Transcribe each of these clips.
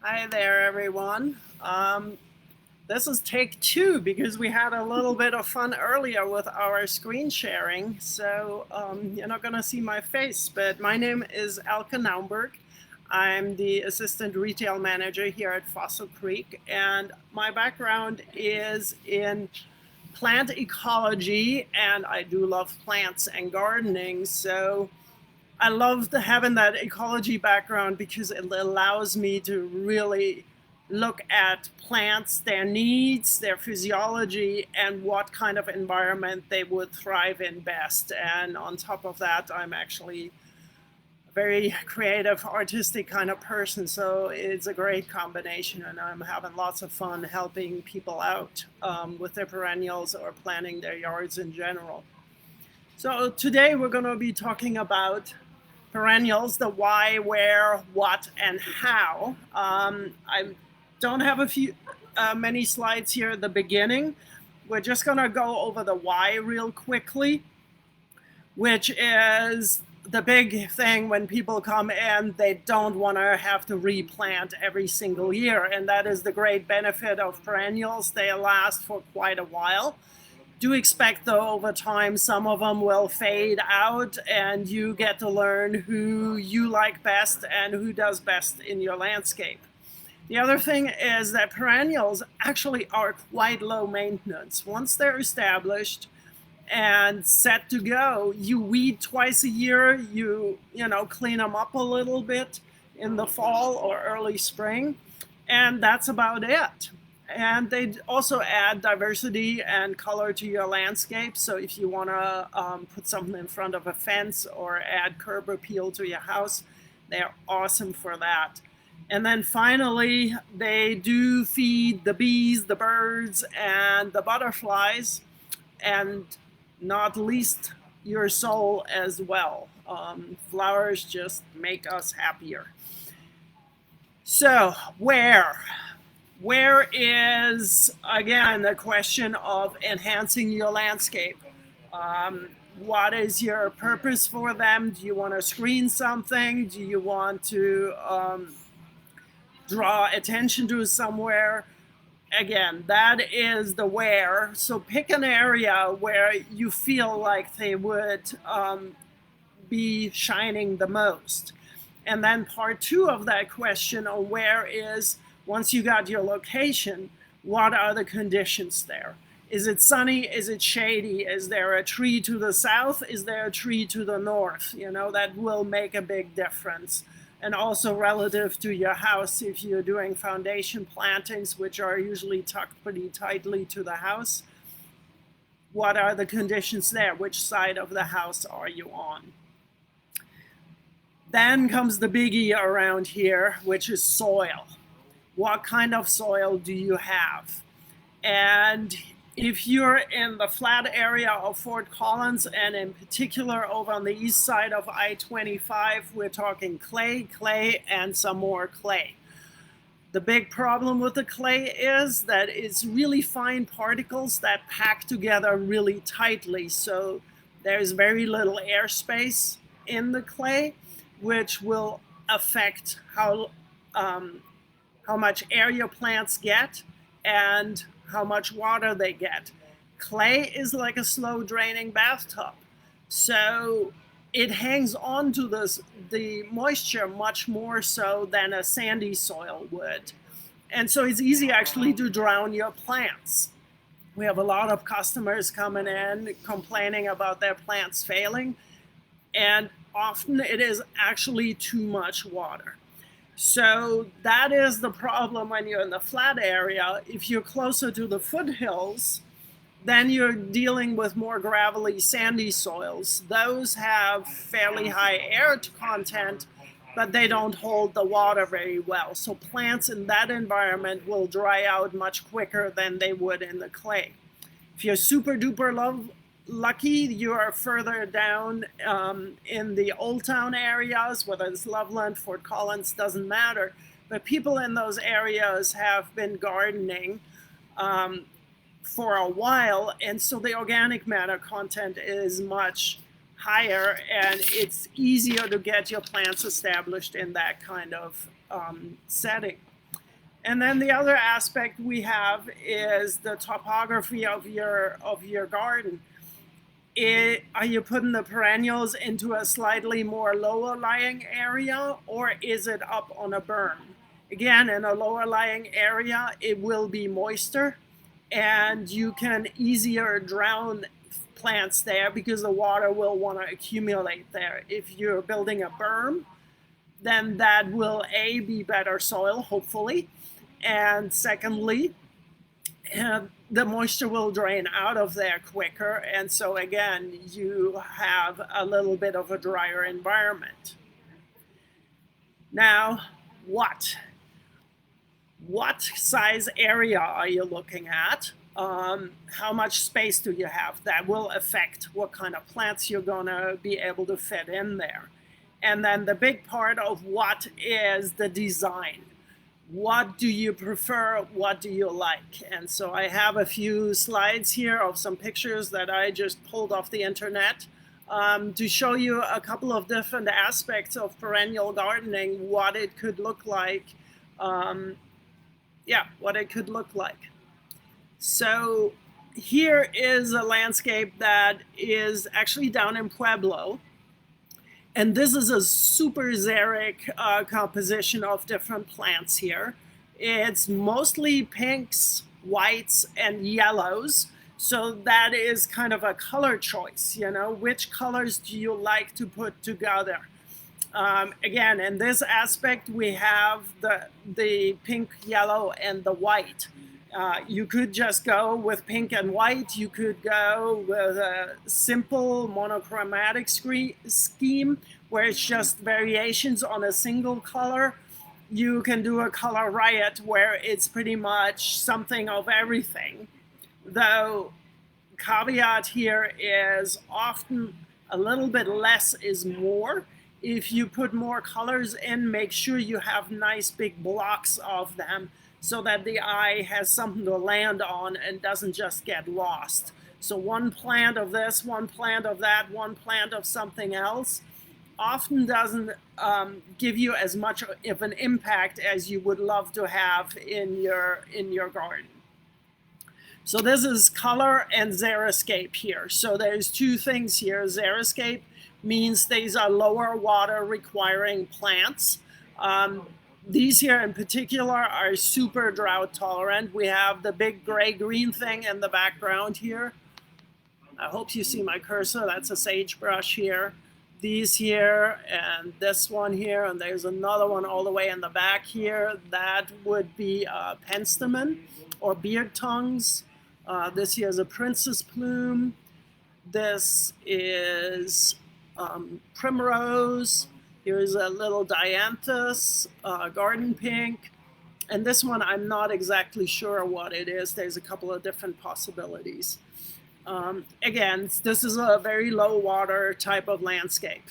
Hi there, everyone. This is take two because we had a little bit of fun earlier with our screen sharing. So you're not going to see my face, but my name is Elke Naumberg. I'm the assistant retail manager here at Fossil Creek, and my background is in plant ecology, and I do love plants and gardening. So I love having that ecology background because it allows me to really look at plants, their needs, their physiology, and what kind of environment they would thrive in best. And on top of that, I'm actually a very creative, artistic kind of person. So it's a great combination, and I'm having lots of fun helping people out with their perennials or planting their yards in general. So today we're going to be talking about perennials, the why, where, what, and how. I don't have many slides here at the beginning. We're just going to go over the why real quickly, which is the big thing when people come in, they don't want to have to replant every single year. And that is the great benefit of perennials. They last for quite a while. Do expect, though, over time, some of them will fade out, and you get to learn who you like best and who does best in your landscape. The other thing is that perennials actually are quite low maintenance. Once they're established and set to go, you weed twice a year, you clean them up a little bit in the fall or early spring, and that's about it. And they also add diversity and color to your landscape. So if you want to put something in front of a fence or add curb appeal to your house, they're awesome for that. And then finally, they do feed the bees, the birds, and the butterflies, and not least your soul as well. Flowers just make us happier. So, where is, again, the question of enhancing your landscape? What is your purpose for them? Do you want to screen something? Do you want to draw attention to somewhere? Again, that is the where. So pick an area where you feel like they would be shining the most. And then part two of that question on where is, once you got your location, what are the conditions there? Is it sunny? Is it shady? Is there a tree to the south? Is there a tree to the north? That will make a big difference. And also relative to your house, if you're doing foundation plantings, which are usually tucked pretty tightly to the house, what are the conditions there? Which side of the house are you on? Then comes the biggie around here, which is soil. What kind of soil do you have? And if you're in the flat area of Fort Collins, and in particular over on the east side of I-25, we're talking clay, and some more clay. The big problem with the clay is that it's really fine particles that pack together really tightly. So there's very little airspace in the clay, which will affect how much air your plants get and how much water they get. Clay is like a slow draining bathtub. So it hangs on to the moisture much more so than a sandy soil would. And so it's easy actually to drown your plants. We have a lot of customers coming in complaining about their plants failing, and often it is actually too much water. So that is the problem when you're in the flat area. If you're closer to the foothills, then you're dealing with more gravelly, sandy soils. Those have fairly high air content, but they don't hold the water very well. So plants in that environment will dry out much quicker than they would in the clay. If you're super duper lucky, you are further down in the Old Town areas, whether it's Loveland, Fort Collins, doesn't matter. But people in those areas have been gardening for a while, and so the organic matter content is much higher, and it's easier to get your plants established in that kind of setting. And then the other aspect we have is the topography of your garden. Are you putting the perennials into a slightly more lower lying area, or is it up on a berm? Again, in a lower lying area, it will be moister, and you can easier drown plants there because the water will want to accumulate there. If you're building a berm, then that will be better soil, hopefully, and secondly, the moisture will drain out of there quicker, and so again, you have a little bit of a drier environment. Now, what size area are you looking at? How much space do you have? That will affect what kind of plants you're going to be able to fit in there. And then the big part of what is the design. What do you prefer? What do you like? And so I have a few slides here of some pictures that I just pulled off the internet to show you a couple of different aspects of perennial gardening, what it could look like. What it could look like. So here is a landscape that is actually down in Pueblo. And this is a super xeric composition of different plants here. It's mostly pinks, whites, and yellows. So that is kind of a color choice, you know, which colors do you like to put together? Again, in this aspect, we have the pink, yellow, and the white. You could just go with pink and white. You could go with a simple monochromatic scheme where it's just variations on a single color. You can do a color riot where it's pretty much something of everything. Though, caveat here is often a little bit less is more. If you put more colors in, make sure you have nice big blocks of them so that the eye has something to land on and doesn't just get lost. So one plant of this, one plant of that, one plant of something else often doesn't give you as much of an impact as you would love to have in your garden. So this is color and xeriscape here. So there's two things here. Xeriscape means these are lower water requiring plants. These here in particular are super drought tolerant. We have the big gray-green thing in the background here. I hope you see my cursor. That's a sagebrush here. These here and this one here, and there's another one all the way in the back here. That would be penstemon or beard tongues. This here is a princess plume. This is primrose. Here's a little dianthus, garden pink. And this one, I'm not exactly sure what it is. There's a couple of different possibilities. Again, this is a very low water type of landscape.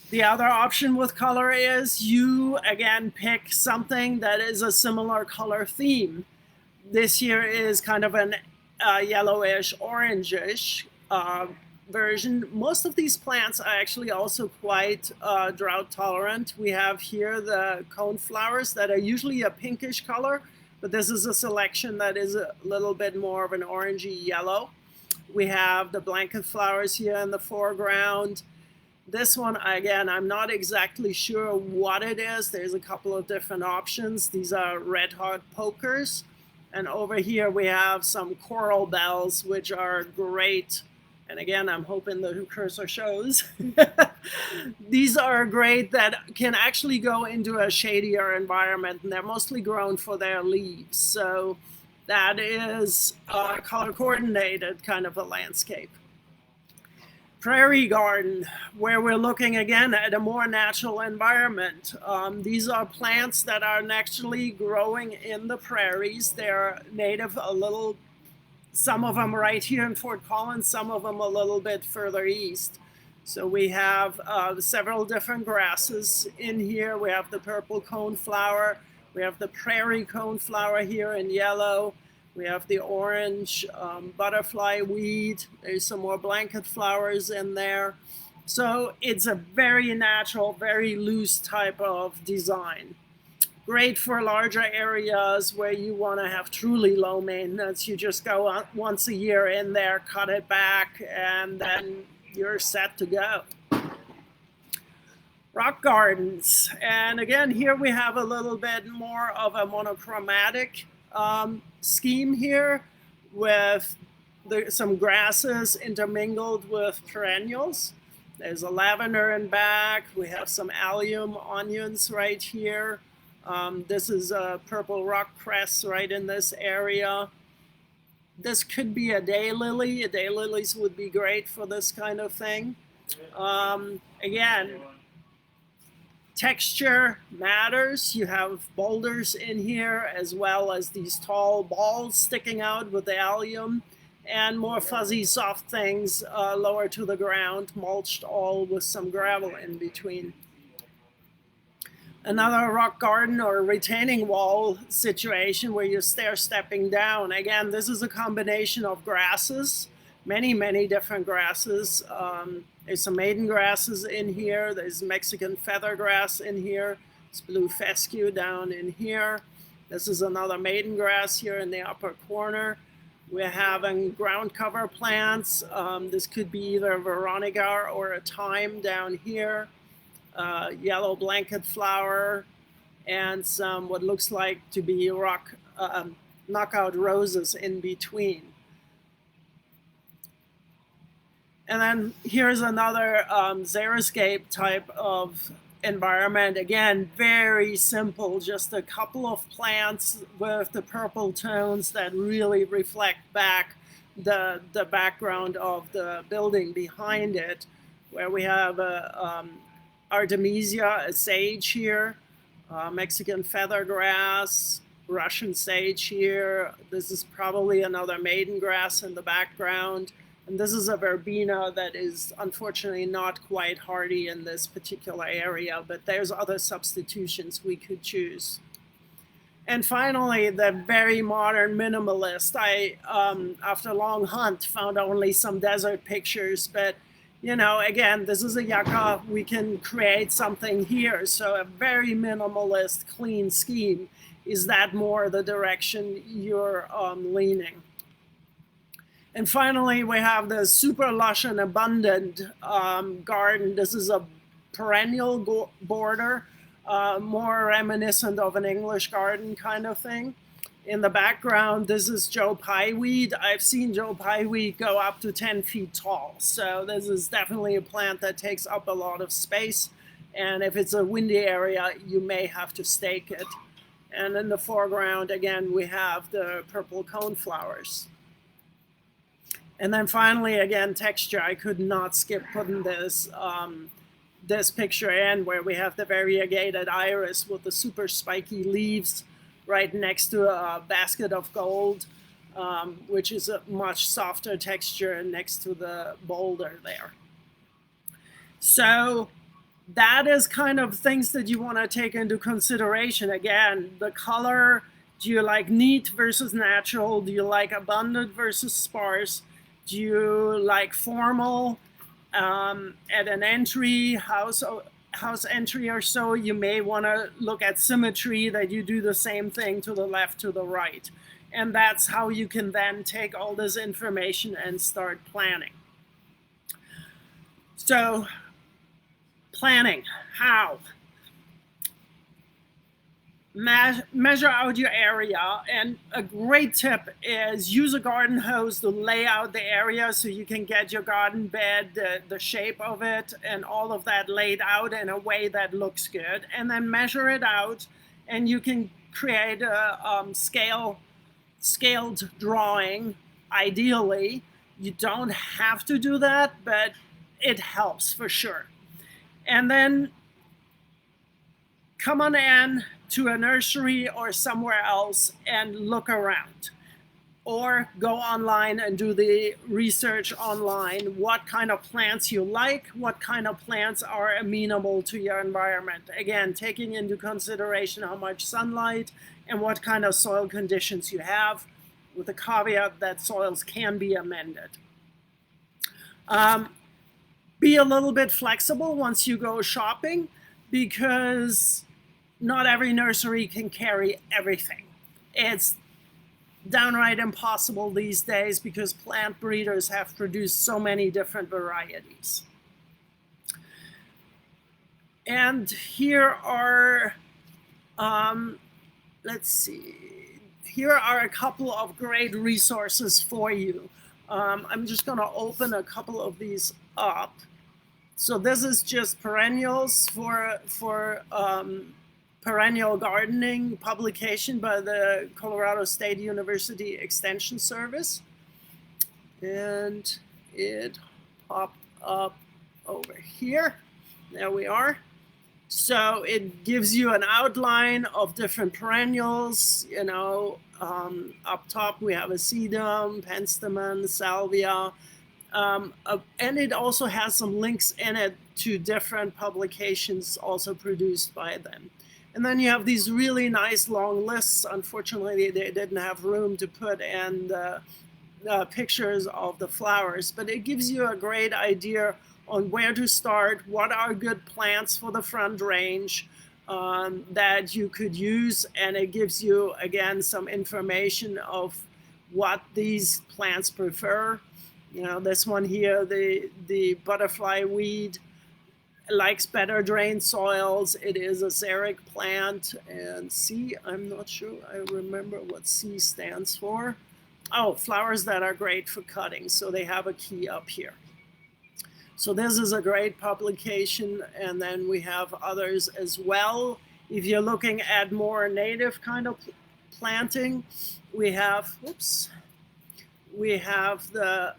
The other option with color is you, again, pick something that is a similar color theme. This here is kind of an yellowish, orangish version. Most of these plants are actually also quite drought tolerant. We have here the cone flowers that are usually a pinkish color, but this is a selection that is a little bit more of an orangey yellow. We have the blanket flowers here in the foreground. This one, again, I'm not exactly sure what it is. There's a couple of different options. These are red hot pokers. And over here we have some coral bells, which are great. And again, I'm hoping the cursor shows. These are great that can actually go into a shadier environment, and they're mostly grown for their leaves. So that is a color coordinated kind of a landscape. Prairie Garden, where we're looking again at a more natural environment. These are plants that are naturally growing in the prairies. They're native a little, some of them right here in Fort Collins, some of them a little bit further east. So we have several different grasses in here. We have the purple coneflower. We have the prairie coneflower here in yellow. We have the orange butterfly weed. There's some more blanket flowers in there. So it's a very natural, very loose type of design. Great for larger areas where you want to have truly low maintenance. You just go once a year in there, cut it back, and then you're set to go. Rock gardens. And again, here we have a little bit more of a monochromatic scheme here with some grasses intermingled with perennials. There's a lavender in back. We have some allium onions right here. This is a purple rock cress right in this area. This could be a daylily. Daylilies would be great for this kind of thing. Again, texture matters. You have boulders in here as well as these tall balls sticking out with the allium, and more fuzzy soft things lower to the ground, mulched all with some gravel in between. Another rock garden or retaining wall situation where you're stair-stepping down. Again, this is a combination of grasses, many different grasses. There's some maiden grasses in here. There's Mexican feathergrass in here. It's blue fescue down in here. This is another maiden grass here in the upper corner. We're having ground cover plants. This could be either a veronica or a thyme down here. Yellow blanket flower, and some what looks like to be rock knockout roses in between. And then here's another xeriscape type of environment. Again, very simple, just a couple of plants with the purple tones that really reflect back the background of the building behind it, where we have a Artemisia, a sage here, Mexican feathergrass, Russian sage here. This is probably another maiden grass in the background. And this is a verbena that is unfortunately not quite hardy in this particular area, but there's other substitutions we could choose. And finally, the very modern minimalist. I, after a long hunt, found only some desert pictures, but you know, again, this is a yucca. We can create something here. So a very minimalist, clean scheme. Is that more the direction you're leaning? And finally, we have the super lush and abundant garden. This is a perennial border, more reminiscent of an English garden kind of thing. In the background, this is Joe Pyeweed. I've seen Joe Pyeweed go up to 10 feet tall. So this is definitely a plant that takes up a lot of space. And if it's a windy area, you may have to stake it. And in the foreground, again, we have the purple coneflowers. And then finally, again, texture. I could not skip putting this this picture in where we have the variegated iris with the super spiky leaves right next to a basket of gold, which is a much softer texture next to the boulder there. So that is kind of things that you want to take into consideration. Again, the color, do you like neat versus natural? Do you like abundant versus sparse? Do you like formal at an entry, house entry or so? You may want to look at symmetry, that you do the same thing to the left, to the right. And that's how you can then take all this information and start planning. So planning, how? Measure out your area, and a great tip is use a garden hose to lay out the area so you can get your garden bed, the shape of it, and all of that laid out in a way that looks good, and then measure it out, and you can create a scaled drawing. Ideally, you don't have to do that, but it helps for sure. And then come on in to a nursery or somewhere else and look around, or go online and do the research online. What kind of plants you like, what kind of plants are amenable to your environment. Again, taking into consideration how much sunlight and what kind of soil conditions you have. with the caveat that soils can be amended. Be a little bit flexible once you go shopping, because not every nursery can carry everything. It's downright impossible these days because plant breeders have produced so many different varieties. And here are, let's see, here are a couple of great resources for you. I'm just going to open a couple of these up. So this is just Perennials for Perennial Gardening publication by the Colorado State University Extension Service. And it popped up over here. There we are. So it gives you an outline of different perennials. You know, up top we have a sedum, penstemon, salvia. And it also has some links in it to different publications also produced by them. And then you have these really nice long lists. Unfortunately, they didn't have room to put in pictures of the flowers, but it gives you a great idea on where to start, what are good plants for the front range that you could use. And it gives you, again, some information of what these plants prefer. You know, this one here, the butterfly weed, likes better drained soils. It is a xeric plant. And C, I'm not sure I remember what C stands for. Oh, flowers that are great for cutting. So they have a key up here. So this is a great publication. And then we have others as well. If you're looking at more native kind of planting, we have, whoops. We have the,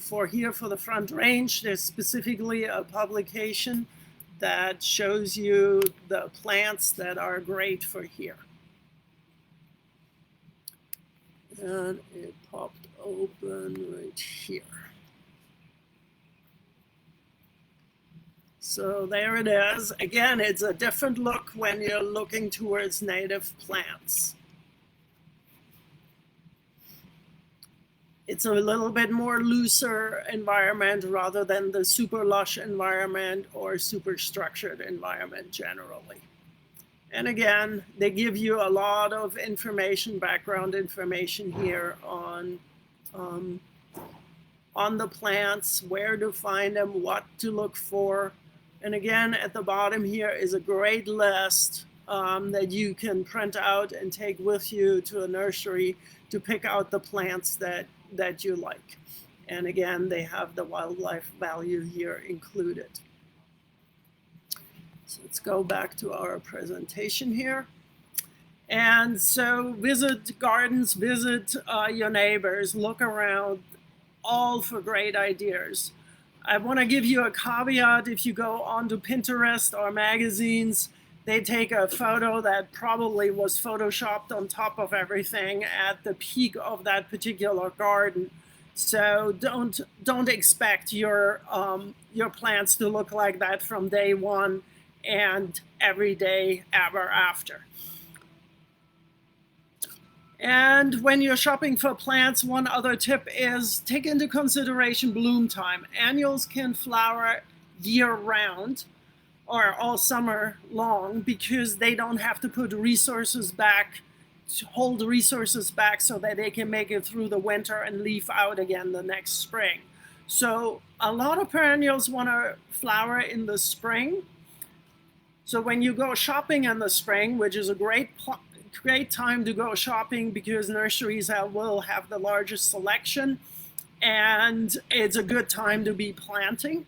for the front range, there's specifically a publication that shows you the plants that are great for here. And it popped open right here. So there it is. Again, it's a different look when you're looking towards native plants. It's a little bit more looser environment rather than the super lush environment or super structured environment generally. And again, they give you a lot of information, background information here on the plants, where to find them, what to look for. And again, at the bottom here is a great list that you can print out and take with you to a nursery to pick out the plants that you like. And again, they have the wildlife value here included. So let's go back to our presentation here. And so visit gardens, visit your neighbors, look around, all for great ideas. I want to give you a caveat. If you go onto Pinterest or magazines, they take a photo that probably was photoshopped on top of everything at the peak of that particular garden. So don't expect your plants to look like that from day one and every day ever after. And when you're shopping for plants, one other tip is take into consideration bloom time. Annuals can flower year-round or all summer long because they don't have to put resources back, hold resources back so that they can make it through the winter and leaf out again the next spring. So a lot of perennials want to flower in the spring. So when you go shopping in the spring, which is a great time to go shopping because nurseries will have the largest selection, and it's a good time to be planting.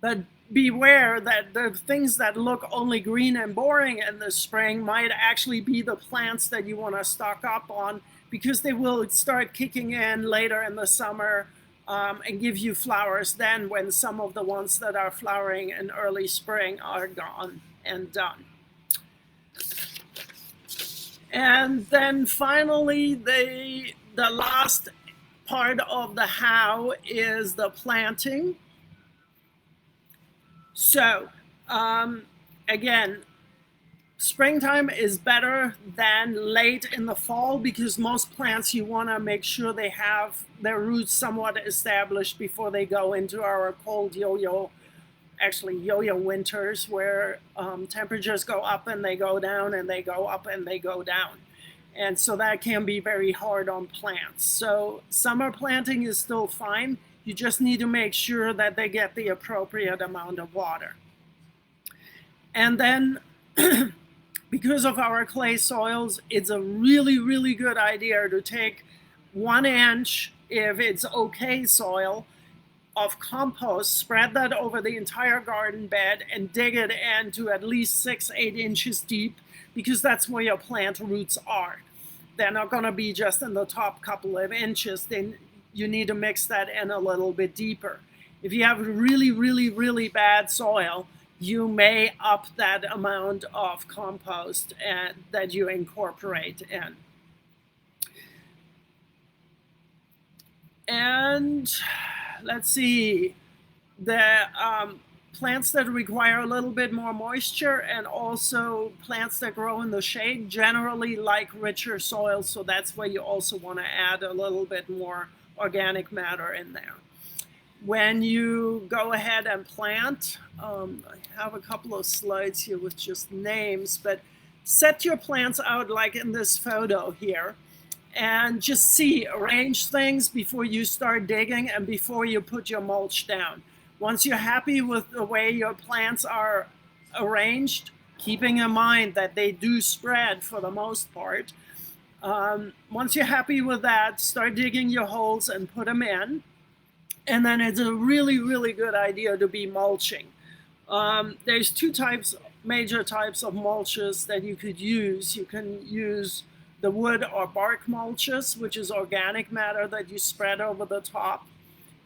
But beware that the things that look only green and boring in the spring might actually be the plants that you want to stock up on, because they will start kicking in later in the summer and give you flowers then when some of the ones that are flowering in early spring are gone and done. And then finally, the last part of the how is the planting. So again, Springtime is better than late in the fall because most plants you want to make sure they have their roots somewhat established before they go into our cold yo-yo winters where temperatures go up and they go down and they go up and they go down. And so that can be very hard on plants. So summer planting is still fine. You just need to make sure that they get the appropriate amount of water. And then because of our clay soils, it's a really, really good idea to take 1 inch, if it's okay soil, of compost, spread that over the entire garden bed and dig it into at least 6-8 inches deep, because that's where your plant roots are. They're not going to be just in the top couple of inches. Then you need to mix that in a little bit deeper. If you have really, really, really bad soil, you may up that amount of compost that you incorporate in. And let's see, the plants that require a little bit more moisture and also plants that grow in the shade generally like richer soil, so that's where you also want to add a little bit more organic matter in there. When you go ahead and plant, I have a couple of slides here with just names, but set your plants out like in this photo here and just arrange things before you start digging and before you put your mulch down. Once you're happy with the way your plants are arranged, keeping in mind that they do spread for the most part, once you're happy with that, start digging your holes and put them in. And then it's a really, really good idea to be mulching. There's two major types of mulches that you could use. You can use the wood or bark mulches, which is organic matter that you spread over the top.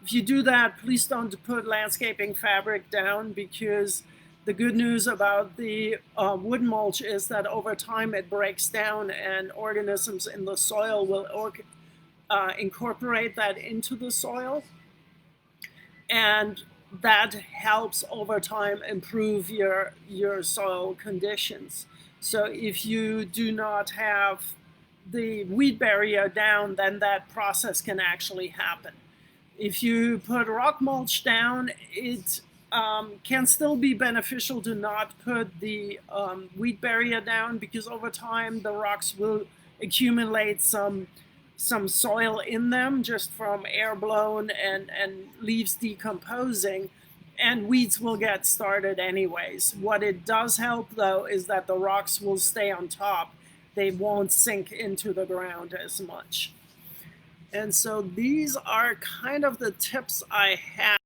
If you do that, please don't put landscaping fabric down, because the good news about the wood mulch is that over time it breaks down and organisms in the soil will incorporate that into the soil. And that helps over time improve your soil conditions. So if you do not have the weed barrier down, then that process can actually happen. If you put rock mulch down, it can still be beneficial to not put the weed barrier down, because over time the rocks will accumulate some soil in them just from air blown and leaves decomposing, and weeds will get started anyways. What it does help though is that the rocks will stay on top. They won't sink into the ground as much. And so these are kind of the tips I have.